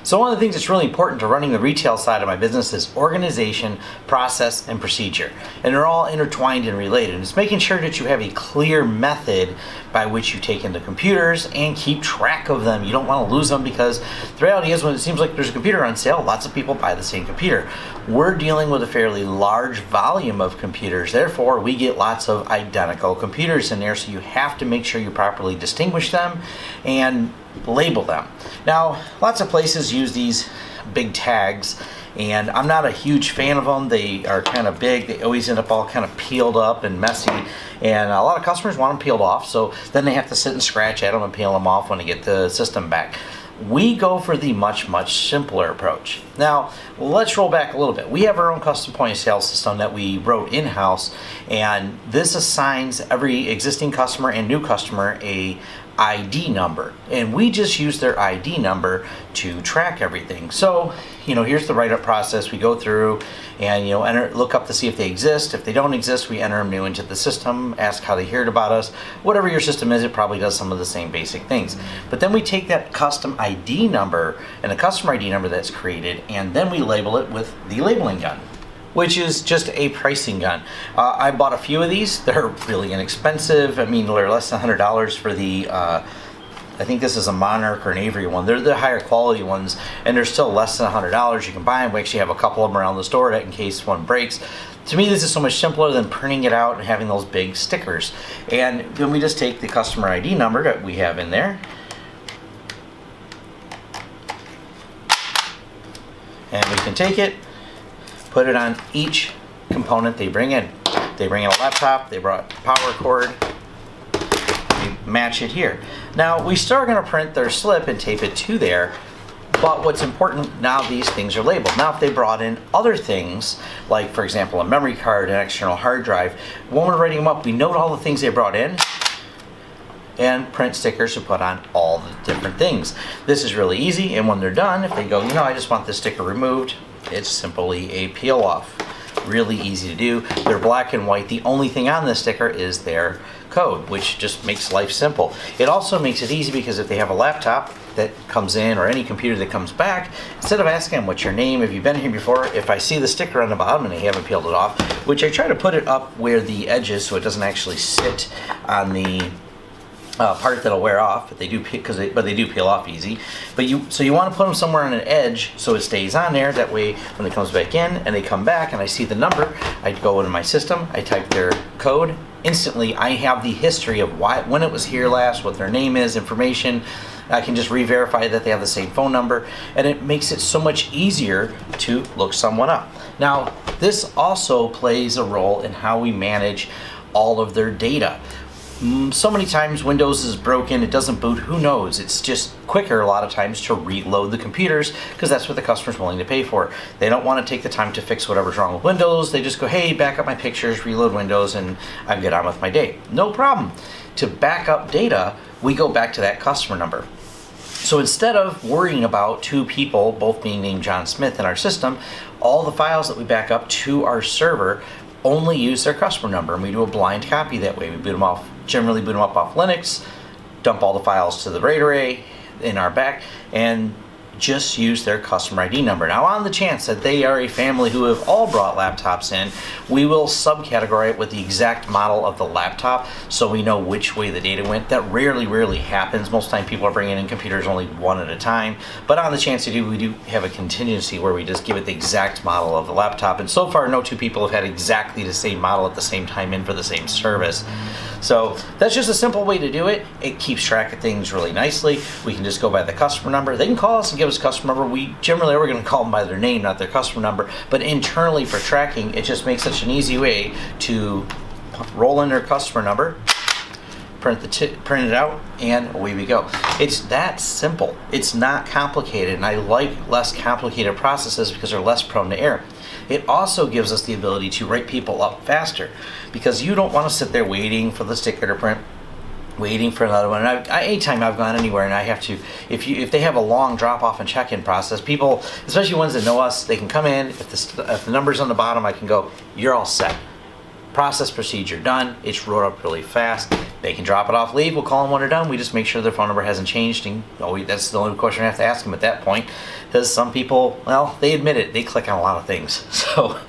So one of the things that's really important to running the retail side of my business is organization, process, and procedure. And they're all intertwined and related. And it's making sure that you have a clear method by which you take in the computers and keep track of them. You don't want to lose them, because the reality is when it seems like there's a computer on sale, lots of people buy the same computer. We're dealing with a fairly large volume of computers. Therefore, we get lots of identical computers in there, so you have to make sure you properly distinguish them and label them. Now, lots of places use these big tags, and I'm not a huge fan of them. They are kind of big. They always end up all kind of peeled up and messy, and a lot of customers want them peeled off, so then they have to sit and scratch at them and peel them off when they get the system back. We go for the much simpler approach. Now, let's roll back a little bit. We have our own custom point of sale system that we wrote in-house, and this assigns every existing customer and new customer a ID number, and we just use their ID number to track everything. So, here's the write-up process. We go through and look up to see if they exist. If they don't exist, we enter them new into the system, ask how they heard about us. Whatever your system is, it probably does some of the same basic things. But then we take that custom ID number and the customer ID number that's created, and then we label it with the labeling gun, which is just a pricing gun. I bought a few of these. They're really inexpensive. I mean, they're less than $100 for the, I think this is a Monarch or an Avery one. They're the higher quality ones, and they're still less than $100. You can buy them. We actually have a couple of them around the store that in case one breaks. To me, this is so much simpler than printing it out and having those big stickers. And then we just take the customer ID number that we have in there, and we can take it, put it on each component they bring in. They bring in a laptop, they brought a power cord, we match it here. Now, we still are going to print their slip and tape it to there, but what's important, now these things are labeled. Now, if they brought in other things, like for example a memory card, an external hard drive, when we're writing them up, we note all the things they brought in and print stickers to put on all the different things. This is really easy, and when they're done, if they go, I just want this sticker removed, it's simply a peel off. Really easy to do. They're black and white. The only thing on this sticker is their code, which just makes life simple. It also makes it easy because if they have a laptop that comes in or any computer that comes back, instead of asking them what's your name, have you been here before, if I see the sticker on the bottom and they haven't peeled it off, which I try to put it up where the edge is so it doesn't actually sit on the part that'll wear off, but they do peel off easy. But you want to put them somewhere on an edge so it stays on there. That way, when it comes back in and they come back and I see the number, I go into my system, I type their code. Instantly, I have the history of when it was here last, what their name is, information. I can just re-verify that they have the same phone number, and it makes it so much easier to look someone up. Now, this also plays a role in how we manage all of their data. So many times Windows is broken, it doesn't boot, who knows? It's just quicker a lot of times to reload the computers because that's what the customer's willing to pay for. They don't want to take the time to fix whatever's wrong with Windows. They just go, hey, back up my pictures, reload Windows, and I get on with my day. No problem. To back up data, we go back to that customer number. So instead of worrying about two people, both being named John Smith in our system, all the files that we back up to our server only use their customer number, and we do a blind copy that way. We generally boot them up off Linux, dump all the files to the RAID array in our back, and just use their customer ID number. Now, on the chance that they are a family who have all brought laptops in, we will subcategorize it with the exact model of the laptop so we know which way the data went. That rarely happens. Most of the time people are bringing in computers only one at a time, but on the chance they do, we do have a contingency where we just give it the exact model of the laptop, and so far no two people have had exactly the same model at the same time in for the same service. So that's just a simple way to do it. It keeps track of things really nicely. We can just go by the customer number. They can call us and give us a customer number. We generally are going to call them by their name, not their customer number. But internally for tracking, it just makes such an easy way to roll in their customer number, print it out, and away we go. It's that simple. It's not complicated, and I like less complicated processes because they're less prone to error. It also gives us the ability to write people up faster because you don't want to sit there waiting for the sticker to print, waiting for another one. And anytime I've gone anywhere and I have to, if they have a long drop-off and check-in process, people, especially ones that know us, they can come in. If the number's on the bottom, I can go, you're all set. Process procedure done. It's wrote up really fast. They can drop it off, leave. We'll call them when they're done. We just make sure their phone number hasn't changed. And that's the only question we have to ask them at that point. Because some people, well, they admit it. They click on a lot of things. So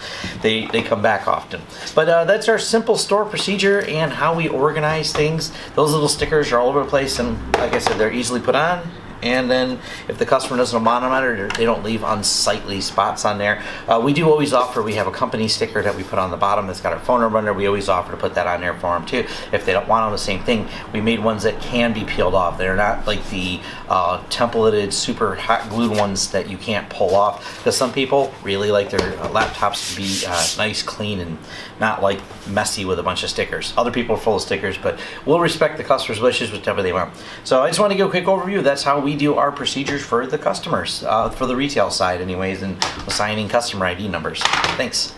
they come back often. But that's our simple store procedure and how we organize things. Those little stickers are all over the place. And like I said, they're easily put on. And then if the customer doesn't want them on it, they don't leave unsightly spots on there. We do always offer, we have a company sticker that we put on the bottom that's got our phone number on there. We always offer to put that on there for them too. If they don't want them, the same thing. We made ones that can be peeled off. They're not like the templated, super hot glued ones that you can't pull off. Because some people really like their laptops to be nice, clean, and not like messy with a bunch of stickers. Other people are full of stickers, but we'll respect the customer's wishes, whichever they want. So I just want to give a quick overview. That's how we do our procedures for the customers, for the retail side anyways, and assigning customer ID numbers. Thanks.